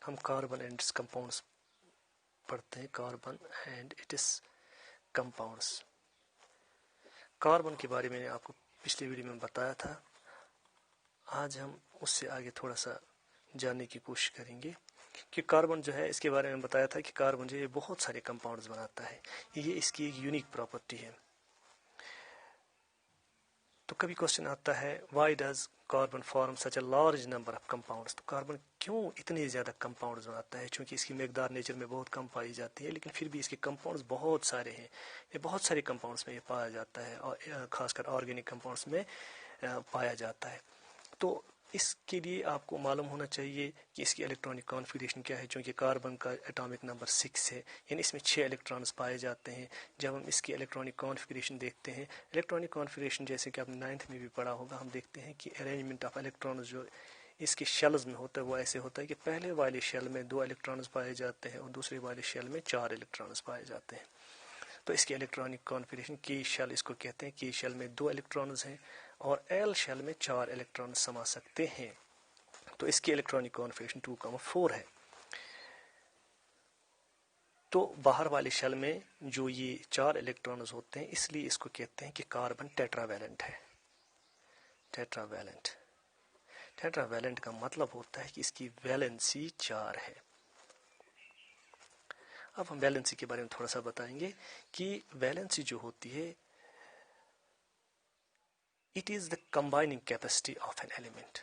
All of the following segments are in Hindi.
हम कार्बन एंड इट्स कंपाउंड्स पढ़ते हैं, carbon and it's compounds. Carbon के बारे में मैंने आपको पिछले वीडियो में बताया था। आज हम उससे आगे थोड़ा सा जानने की कोशिश करेंगे कि कार्बन जो है, इसके बारे में बताया था कि कार्बन जो है बहुत सारे कंपाउंड्स बनाता है, ये इसकी एक यूनिक प्रॉपर्टी है। तो कभी क्वेश्चन आता है, why does carbon form such a large number of compounds. तो कार्बन क्यों इतने ज़्यादा कंपाउंड्स बनाता है? क्योंकि इसकी मिकदार नेचर में बहुत कम पाई जाती है, लेकिन फिर भी इसके कंपाउंड्स बहुत सारे हैं। ये बहुत सारे कंपाउंड्स में ये पाया जाता है, और खासकर ऑर्गेनिक कंपाउंड्स में पाया जाता है। तो इसके लिए आपको मालूम होना चाहिए कि इसकी इलेक्ट्रॉनिक कॉन्फ़िगरेशन क्या है। क्योंकि कार्बन का एटॉमिक नंबर 6 है, यानी इसमें 6 इलेक्ट्रॉन्स पाए जाते हैं। जब हम इसकी इलेक्ट्रॉनिक कॉन्फ़िगरेशन देखते हैं, इलेक्ट्रॉनिक कॉन्फ़िगरेशन जैसे कि आपने 9th में भी पढ़ा होगा, हम देखते हैं कि अरेंजमेंट ऑफ इलेक्ट्रॉन्स जो इसके शेल्स में होता है वो ऐसे होता है कि पहले वाले शेल में 2 इलेक्ट्रॉन्स पाए जाते हैं और दूसरे वाले शेल में 4 इलेक्ट्रॉन्स पाए जाते हैं। तो इसकी इलेक्ट्रॉनिक कॉन्फ़िगरेशन, की शेल इसको कहते हैं। की शेल में 2 इलेक्ट्रॉन्स हैं और एल शेल में 4 इलेक्ट्रॉन समा सकते हैं। तो इसकी इलेक्ट्रॉनिक कॉन्फ़िगरेशन 2,4 है। तो बाहर वाले शेल में जो ये 4 इलेक्ट्रॉन्स होते हैं, इसलिए इसको कहते हैं कि कार्बन टेट्रावैलेंट है। टेट्रावैलेंट, टेट्रावैलेंट का मतलब होता है कि इसकी वैलेंसी 4 है। अब हम वैलेंसी के बारे में थोड़ा सा बताएंगे कि वैलेंसी जो होती है, it is the combining capacity of an element,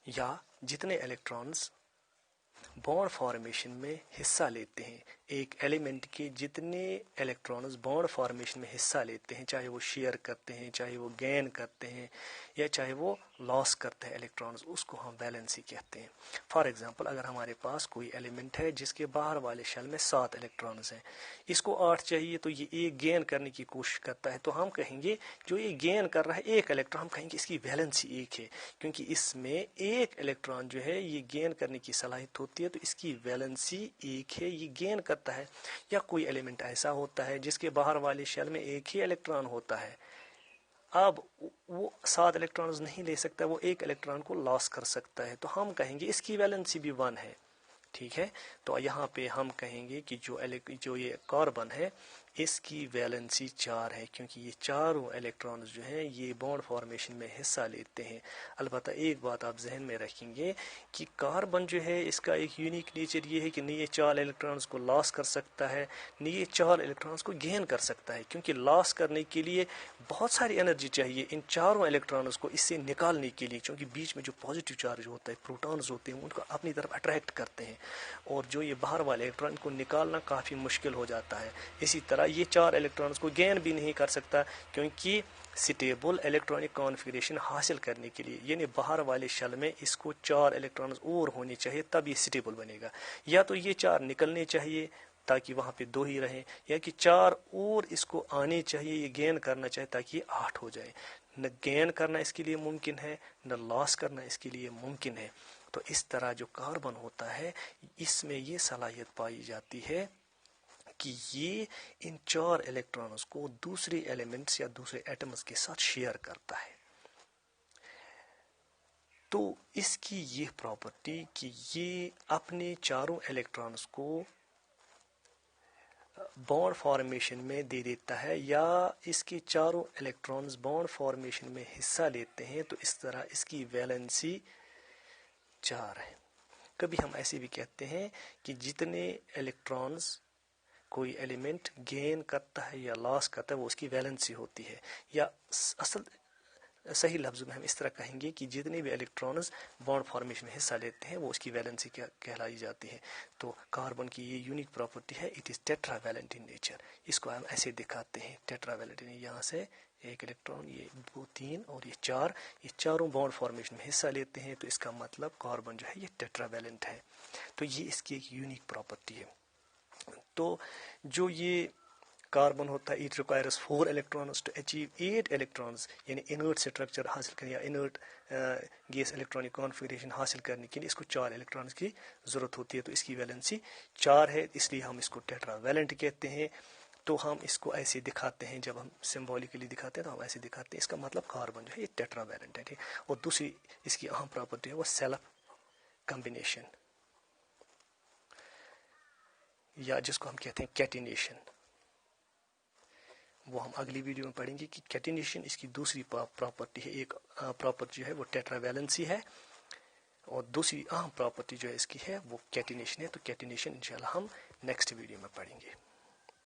या जितने इलेक्ट्रॉन्स बॉन्ड फॉर्मेशन में हिस्सा लेते हैं। एक एलिमेंट के जितने इलेक्ट्रॉन्स बॉन्ड फॉर्मेशन में हिस्सा लेते हैं, चाहे वो शेयर करते हैं, चाहे वो गेन करते हैं, या चाहे वो लॉस करते हैं इलेक्ट्रॉन्स, उसको हम वैलेंसी कहते हैं। फॉर एग्जांपल, अगर हमारे पास कोई एलिमेंट है जिसके बाहर वाले शेल में 7 इलेक्ट्रॉन्स हैं, इसको 8 चाहिए, तो ये एक गेन करने की कोशिश करता है, तो हम कहेंगे जो ये गेन कर रहा है 1 इलेक्ट्रॉन, हम कहेंगे इसकी वैलेंसी 1 है, क्योंकि इसमें 1 इलेक्ट्रॉन जो है ये गेन करने की सलाहियत होती है, तो इसकी वैलेंसी 1 है, ये गेन करता है। या कोई एलिमेंट ऐसा होता है जिसके बाहर वाले शेल में 1 ही इलेक्ट्रॉन होता है, अब वो 7 इलेक्ट्रॉन्स नहीं ले सकता, वो 1 इलेक्ट्रॉन को लॉस कर सकता है, तो हम कहेंगे इसकी वैलेंसी भी 1 है। ठीक है, तो यहाँ पे हम कहेंगे कि जो ये कार्बन है, इसकी वैलेंसी 4 है, क्योंकि ये चारों इलेक्ट्रॉन्स जो हैं ये बॉन्ड फॉर्मेशन में हिस्सा लेते हैं। अलबत्ता एक बात आप जहन में रखेंगे कि कार्बन जो है इसका एक यूनिक नेचर ये है कि नहीं ये 4 इलेक्ट्रॉन्स को लॉस कर सकता है, नहीं ये 4 इलेक्ट्रॉन्स को गेन कर सकता है, क्योंकि लॉस करने के लिए बहुत सारी एनर्जी चाहिए इन चारों इलेक्ट्रॉन्स को इससे निकालने के लिए, क्योंकि बीच में जो पॉजिटिव चार्ज होता है, प्रोटॉन्स होते हैं, उनको अपनी तरफ अट्रैक्ट करते हैं, और जो ये बाहर वाले इलेक्ट्रॉन को निकालना काफ़ी मुश्किल हो जाता है। इसी तरह ये 4 इलेक्ट्रॉन्स को गेन भी नहीं कर सकता, क्योंकि स्टेबल इलेक्ट्रॉनिक कॉन्फ़िगरेशन हासिल करने के लिए, यानी बाहर वाले शेल में इसको 4 इलेक्ट्रॉन्स और होने चाहिए, तब ये स्टेबल बनेगा। या तो ये 4 निकलने चाहिए ताकि वहाँ पे 2 ही रहें, या कि 4 और इसको आने चाहिए, ये गेन करना चाहिए ताकि ये 8 हो जाए। न गेन करना इसके लिए मुमकिन है, न लॉस करना इसके लिए मुमकिन है। तो इस तरह जो कार्बन होता है, इसमें ये सलाहियत पाई जाती है कि ये इन 4 इलेक्ट्रॉन्स को दूसरे एलिमेंट्स या दूसरे एटम्स के साथ शेयर करता है। तो इसकी ये प्रॉपर्टी कि ये अपने चारों इलेक्ट्रॉन्स को बॉन्ड फॉर्मेशन में दे देता है, या इसके चारों इलेक्ट्रॉन्स बॉन्ड फॉर्मेशन में हिस्सा लेते हैं, तो इस तरह इसकी वैलेंसी 4 है। कभी हम ऐसे भी कहते हैं कि जितने इलेक्ट्रॉन्स कोई एलिमेंट गेन करता है या लॉस करता है, वो उसकी वैलेंसी होती है। या असल सही लफ्ज़ में हम इस तरह कहेंगे कि जितने भी इलेक्ट्रॉन्स बॉन्ड फॉर्मेशन में हिस्सा लेते हैं, वो उसकी वैलेंसी क्या कहलाई जाती है। तो कार्बन की ये यूनिक प्रॉपर्टी है, it is tetravalent in nature. इसको हम ऐसे दिखाते हैं, टेट्रावैलेंट, यहाँ से 1 इलेक्ट्रॉन, ये 2, 3 और ये 4, ये चारों बॉन्ड फॉर्मेशन में हिस्सा लेते हैं, तो इसका मतलब कार्बन जो है ये टेट्रावैलेंट है। तो ये इसकी एक यूनिक प्रॉपर्टी है। तो जो ये कार्बन होता है, it requires 4 electrons to achieve 8 electrons, यानी इनर्ट स्ट्रक्चर हासिल करने या इनर्ट गैस इलेक्ट्रॉनिक कॉन्फ़िगरेशन हासिल करने के लिए इसको 4 इलेक्ट्रॉन्स की ज़रूरत होती है। तो इसकी वैलेंसी 4 है, इसलिए हम इसको टेट्रावैलेंट कहते हैं। तो हम इसको ऐसे दिखाते हैं, जब हम सिम्बॉलिकली दिखाते हैं तो हम ऐसे दिखाते हैं, इसका मतलब कार्बन जो है ये टेट्रावैलेंट है, ठीक। और दूसरी इसकी अहम प्रॉपर्टी है वो सेल्फ कम्बिनेशन। या जिसको हम कहते हैं कैटिनेशन, वो हम अगली वीडियो में पढ़ेंगे कि कैटिनेशन इसकी दूसरी प्रॉपर्टी है। एक प्रॉपर्टी जो है वो टेट्रावैलेंसी है और दूसरी अहम प्रॉपर्टी जो है इसकी है वो कैटिनेशन है। तो कैटिनेशन इंशाल्लाह हम नेक्स्ट वीडियो में पढ़ेंगे।